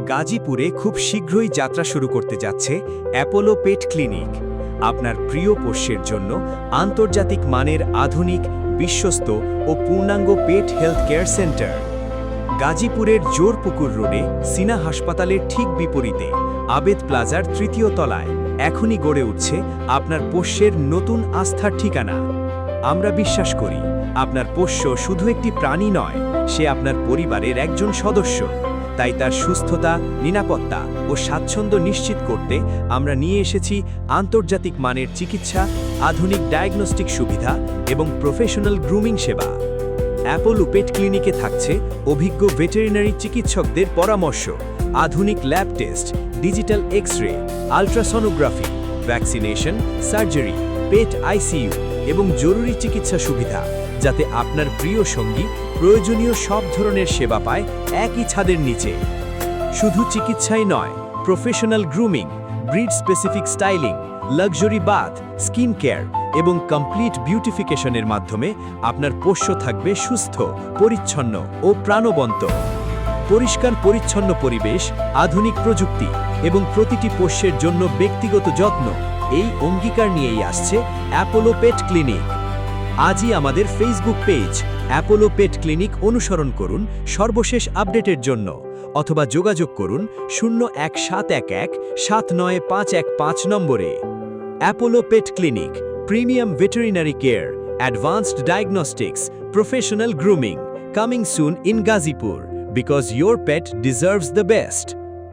গাজীপুরে খুব শীঘ্রই যাত্রা শুরু করতে যাচ্ছে অ্যাপোলো পেট ক্লিনিক। আপনার প্রিয় পোষ্যের জন্য আন্তর্জাতিক মানের আধুনিক, বিশ্বস্ত ও পূর্ণাঙ্গ পেট হেলথ কেয়ার সেন্টার। গাজীপুরের জোরপুকুর রোডে সিনা হাসপাতালের ঠিক বিপরীতে আবেদ প্লাজার তৃতীয় তলায় এখনই গড়ে উঠছে আপনার পোষ্যের নতুন আস্থার ঠিকানা। আমরা বিশ্বাস করি আপনার পোষ্য শুধু একটি প্রাণী নয়, সে আপনার পরিবারের একজন সদস্য। তাই তার সুস্থতা, নিরাপত্তা ও স্বাচ্ছন্দ্য নিশ্চিত করতে আমরা নিয়ে এসেছি আন্তর্জাতিক মানের চিকিৎসা, আধুনিক ডায়াগনস্টিক সুবিধা এবং প্রফেশনাল গ্রুমিং সেবা। অ্যাপোলো পেট ক্লিনিকে থাকছে অভিজ্ঞ ভেটেরিনারি চিকিৎসকদের পরামর্শ, আধুনিক lab test, digital X ray, ultrasonography, vaccination, surgery, pet ICU এবং জরুরি চিকিৎসা সুবিধা, যাতে আপনার প্রিয় সঙ্গী প্রয়োজনীয় সব ধরনের সেবা পায় একই ছাদের নিচে। শুধু চিকিৎসাই নয়, professional grooming, breed specific styling, luxury bath, skin care এবং কমপ্লিট বিউটিফিকেশনের মাধ্যমে আপনার পোষ্য থাকবে সুস্থ, পরিচ্ছন্ন ও প্রাণবন্ত। পরিষ্কার পরিচ্ছন্ন পরিবেশ, আধুনিক প্রযুক্তি এবং প্রতিটি পোষ্যের জন্য ব্যক্তিগত যত্ন, এই অঙ্গীকার নিয়েই আসছে অ্যাপোলো পেট ক্লিনিক। আজই আমাদের Facebook page Apollo pet clinic অনুসরণ করুন সর্বশেষ আপডেটের জন্য, অথবা যোগাযোগ করুন 01711 নম্বরে। Apollo pet clinic, premium veterinary care, advanced diagnostics, professional grooming, coming soon in Gazipur, because your pet deserves the best.